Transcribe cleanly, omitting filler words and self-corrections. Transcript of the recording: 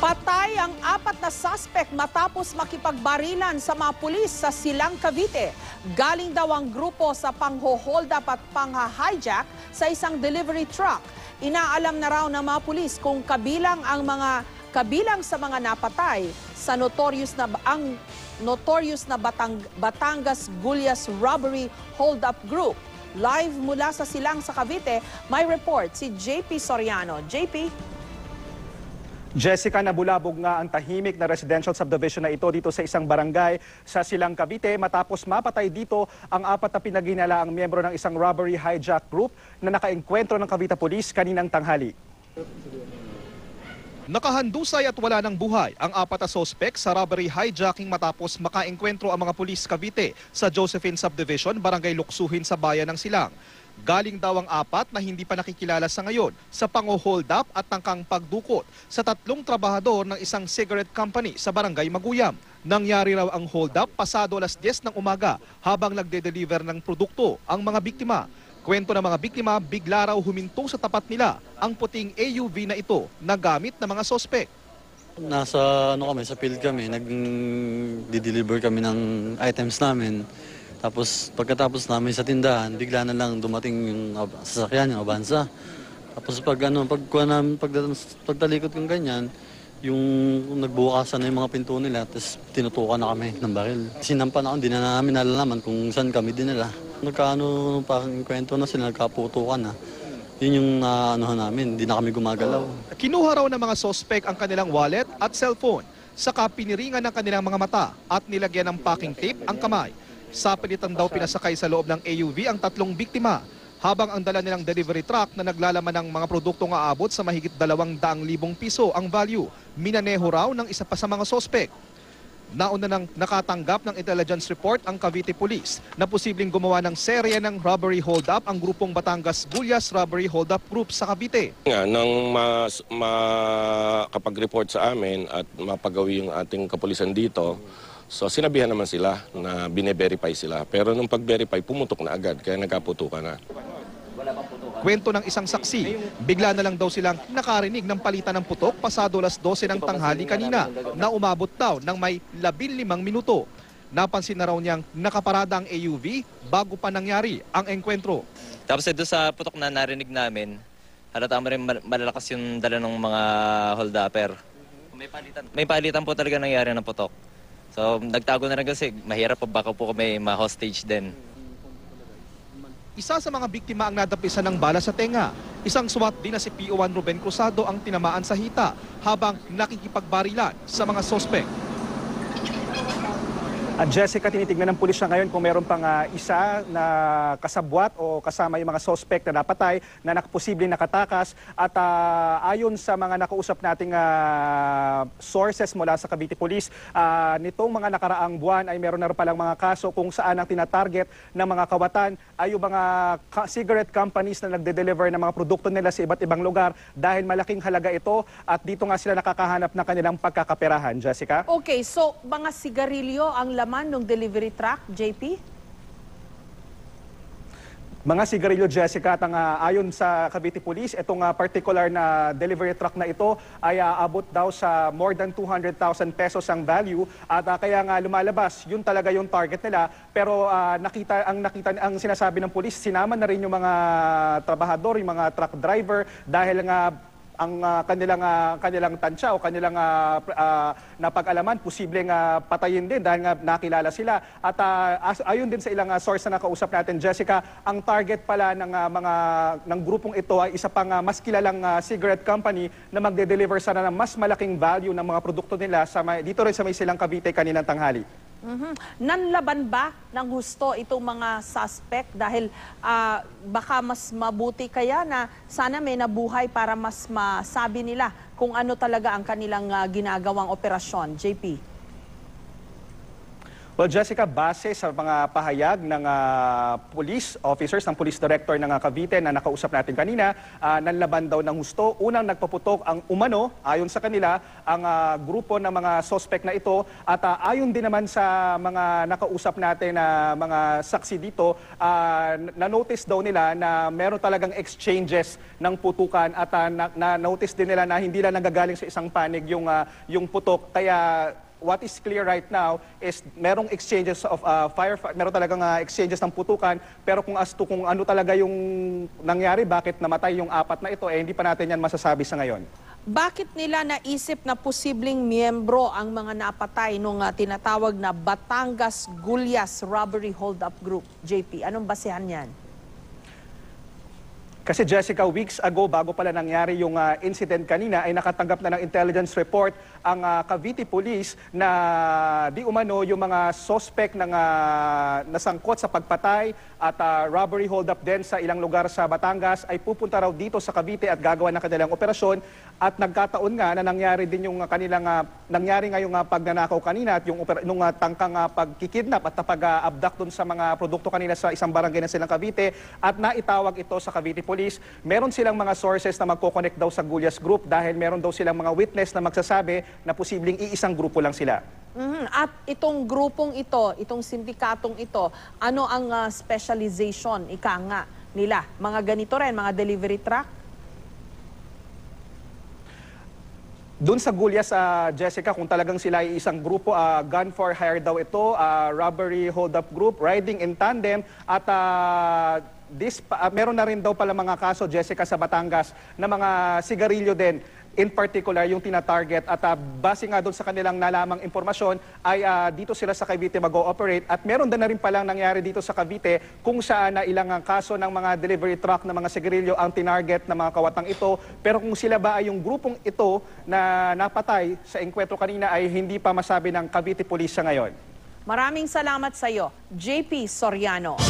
Patay ang 4 na suspect matapos makipagbarilan sa mga pulis sa Silang, Cavite. Galing daw ang grupo sa pangho-hold up at pangha-hijack sa isang delivery truck. Inaalam na raw ng mga pulis kung kabilang sa mga napatay sa notorious na Batangas Gulyas Robbery Hold-up Group. Live mula sa Silang sa Cavite, may report si JP Soriano. JP? Jessica, nabulabog nga ang tahimik na residential subdivision na ito dito sa isang barangay sa Silang, Cavite matapos mapatay dito ang 4 na pinaginalaang miyembro ng isang robbery hijack group na nakaengkwentro ng Cavite Police kaninang tanghali. Nakahandusay at wala ng buhay ang 4 na sospek sa robbery hijacking matapos makaengkwentro ang mga pulis Cavite sa Josephine Subdivision, Barangay Luksuhin sa bayan ng Silang. Galing daw ang 4 na hindi pa nakikilala sa ngayon sa pango-hold up at tangkang pagdukot sa 3 trabahador ng isang cigarette company sa Barangay Maguyam. Nangyari raw ang hold up pasado alas 10 ng umaga habang nagde-deliver ng produkto ang mga biktima. Kwento ng mga biktima, bigla raw huminto sa tapat nila ang puting AUV na ito na gamit ng mga sospek. Nasa sa field kami, nag-deliver kami ng items namin. Tapos pagkatapos namin sa tindahan, bigla na lang dumating yung sasakyan, yung Avanza. Tapos pagtalikod kong ganyan, yung nagbukasan na yung mga pinto nila, tapos tinutukan na kami ng baril. Sinampan ako, hindi na namin nalalaman kung saan kami dinala. Parang kwento na sila, nagkaputukan na. Yun yung namin, hindi na kami gumagalaw. Kinuha raw ng mga sospek ang kanilang wallet at cellphone, saka piniringan ng kanilang mga mata at nilagyan ng packing tape ang kamay. Sa pilitan daw pinasakay sa loob ng AUV ang 3 biktima, habang ang dala nilang delivery truck na naglalaman ng mga produktong aabot sa mahigit 200,000 piso ang value. Minaneho raw ng isa pa sa mga sospek. Nauna nang nakatanggap ng intelligence report ang Cavite Police na posibleng gumawa ng serye ng robbery hold-up ang grupong Batangas Gulyas Robbery Hold-up Group sa Cavite. Nang makapag-report sa amin at mapagawi yung ating kapulisan dito, so sinabihan naman sila na bine-verify sila. Pero nung pag-verify, pumutok na agad, kaya nagkaputukan na. Kwento ng isang saksi, bigla na lang daw silang nakarinig ng palitan ng putok pasado alas 12 ng tanghali kanina na umabot daw ng may 15 minuto. Napansin na raw niyang nakaparada ang AUV bago pa nangyari ang engkwentro. Tapos doon sa putok na narinig namin, halata mo rin malalakas yung dala ng mga hold-upper. May palitan po talaga nangyari ng putok. So nagtago na rin kasi mahirap pa baka po kami ma-hostage din. Isa sa mga biktima ang nadapisan ng bala sa tenga. Isang SWAT din na si PO1 Ruben Cruzado ang tinamaan sa hita habang nakikipagbarilan sa mga sospek. Jessica, tinitignan ng pulis na ngayon kung meron pang isa na kasabwat o kasama yung mga suspect na napatay na posibleng nakatakas. At ayon sa mga nakausap nating sources mula sa Cavite Police, nitong mga nakaraang buwan ay meron na palang mga kaso kung saan ang tinatarget ng mga kawatan ay yung mga cigarette companies na nagde-deliver ng mga produkto nila sa iba't ibang lugar dahil malaking halaga ito at dito nga sila nakakahanap ng kanilang pagkakaperahan. Jessica? Okay, so mga sigarilyo ang laman ng delivery truck, JP? Mga sigarilyo, Jessica, at ayon sa Cavite Police, itong particular na delivery truck na ito ay abot daw sa more than 200,000 pesos ang value at kaya nga lumalabas, yun talaga yung target nila. Pero ang sinasabi ng police, sinama na rin yung mga trabahador, yung mga truck driver dahil nga ang kanilang tansya o kanilang napag-alaman, posibleng patayin din dahil nga nakilala sila. At ayon din sa ilang source na nakausap natin, Jessica, ang target pala ng grupong ito ay isa pang mas kilalang cigarette company na magde-deliver sana ng mas malaking value ng mga produkto nila dito rin sa may Silang, Cavite kaninang tanghali. Nanlaban ba ng husto itong mga suspect dahil baka mas mabuti kaya na sana may nabuhay para mas masabi nila kung ano talaga ang kanilang ginagawang operasyon, JP? Well, Jessica, base sa mga pahayag ng police officers, ng police director ng Cavite na nakausap natin kanina, nanlaban daw ng husto. Unang nagpaputok ang umano, ayon sa kanila, ang grupo ng mga suspect na ito. At ayon din naman sa mga nakausap natin na mga saksi dito, na-notice daw nila na meron talagang exchanges ng putukan at na-notice din nila na hindi lang nagagaling sa isang panig yung putok. Kaya what is clear right now is merong exchanges of meron talagang exchanges ng putukan, pero kung ano talaga yung nangyari, bakit namatay yung apat na ito, hindi pa natin yan masasabi sa ngayon. Bakit nila naisip na posibleng miyembro ang mga napatay nung tinatawag na Batangas Gulyas Robbery Hold-Up Group? JP, anong basehan yan? Kasi Jessica, weeks ago, bago pala nangyari yung incident kanina, ay nakatanggap na ng intelligence report ang Cavite Police na di umano yung mga suspect ng nasangkot sa pagpatay at robbery hold-up din sa ilang lugar sa Batangas ay pupunta raw dito sa Cavite at gagawa ng kanilang operasyon. At nagkataon nga na nangyari din yung kanilang nangyari nga yung pagnanakaw kanina at yung nung tangkang pagkikidnap at pag-abduct dun sa mga produkto kanina sa isang barangay na silang Cavite at naitawag ito sa Cavite Police. Meron silang mga sources na magko-connect daw sa Gulyas Group dahil meron daw silang mga witness na magsasabi na posibleng iisang grupo lang sila. At itong grupong ito, itong sindikatong ito, ano ang specialization, ika nga, nila? Mga ganito rin, mga delivery truck? Doon sa Gulyas, Jessica, kung talagang sila ay isang grupo, gun for hire daw ito, robbery hold-up group, riding in tandem, at meron na rin daw pala mga kaso, Jessica, sa Batangas na mga sigarilyo din. In particular, yung tina-target at base nga doon sa kanilang nalamang impormasyon ay dito sila sa Cavite mag-ooperate at meron din na rin palang nangyari dito sa Cavite kung saan na ilang kaso ng mga delivery truck na mga sigarilyo ang tinarget ng mga kawatang ito. Pero kung sila ba ay yung grupong ito na napatay sa engkwentro kanina ay hindi pa masabi ng Cavite Police sa ngayon. Maraming salamat sa iyo, JP Soriano.